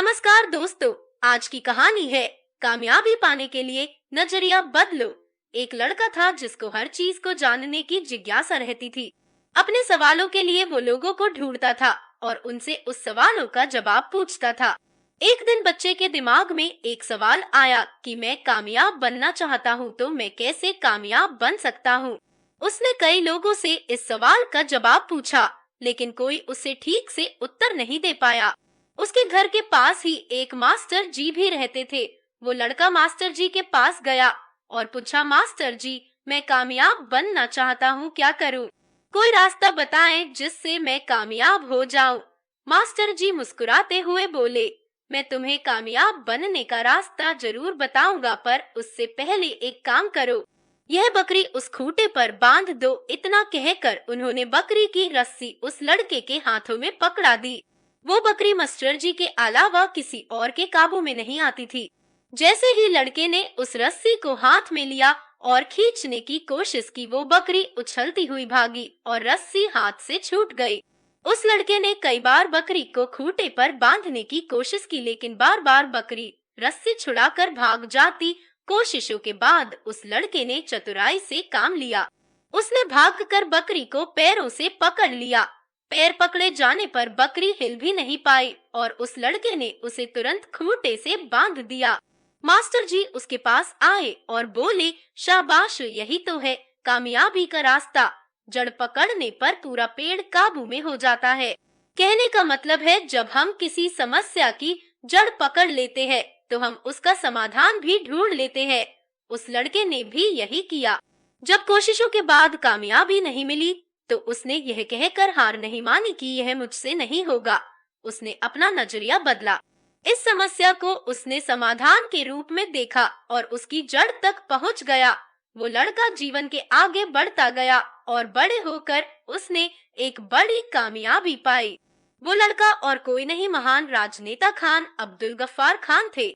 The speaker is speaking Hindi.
नमस्कार दोस्तों। आज की कहानी है कामयाबी पाने के लिए नजरिया बदलो। एक लड़का था जिसको हर चीज को जानने की जिज्ञासा रहती थी। अपने सवालों के लिए वो लोगों को ढूंढता था और उनसे उस सवालों का जवाब पूछता था। एक दिन बच्चे के दिमाग में एक सवाल आया कि मैं कामयाब बनना चाहता हूँ, तो मैं कैसे कामयाब बन सकता हूँ। उसने कई लोगों से इस सवाल का जवाब पूछा, लेकिन कोई उसे ठीक से उत्तर नहीं दे पाया। उसके घर के पास ही एक मास्टर जी भी रहते थे। वो लड़का मास्टर जी के पास गया और पूछा, मास्टर जी, मैं कामयाब बनना चाहता हूँ, क्या करूँ? कोई रास्ता बताएं जिससे मैं कामयाब हो जाऊं। मास्टर जी मुस्कुराते हुए बोले, मैं तुम्हें कामयाब बनने का रास्ता जरूर बताऊंगा, पर उससे पहले एक काम करो, यह बकरी उस खूंटे पर बांध दो। इतना कहकर उन्होंने बकरी की रस्सी उस लड़के के हाथों में पकड़ा दी। वो बकरी मास्टर जी के अलावा किसी और के काबू में नहीं आती थी। जैसे ही लड़के ने उस रस्सी को हाथ में लिया और खींचने की कोशिश की, वो बकरी उछलती हुई भागी और रस्सी हाथ से छूट गई। उस लड़के ने कई बार बकरी को खूंटे पर बांधने की कोशिश की, लेकिन बार बार बकरी रस्सी छुड़ाकर भाग जाती। कोशिशों के बाद उस लड़के ने चतुराई से काम लिया। उसने भागकर बकरी को पैरों से पकड़ लिया। पैर पकड़े जाने पर बकरी हिल भी नहीं पाई और उस लड़के ने उसे तुरंत खूंटे से बांध दिया। मास्टर जी उसके पास आए और बोले, शाबाश, यही तो है कामयाबी का रास्ता। जड़ पकड़ने पर पूरा पेड़ काबू में हो जाता है। कहने का मतलब है, जब हम किसी समस्या की जड़ पकड़ लेते हैं तो हम उसका समाधान भी ढूंढ लेते हैं। उस लड़के ने भी यही किया। जब कोशिशों के बाद कामयाबी नहीं मिली तो उसने यह कहकर हार नहीं मानी कि यह मुझसे नहीं होगा। उसने अपना नजरिया बदला। इस समस्या को उसने समाधान के रूप में देखा और उसकी जड़ तक पहुंच गया। वो लड़का जीवन के आगे बढ़ता गया और बड़े होकर उसने एक बड़ी कामयाबी पाई। वो लड़का और कोई नहीं, महान राजनेता खान अब्दुल गफ्फार खान थे।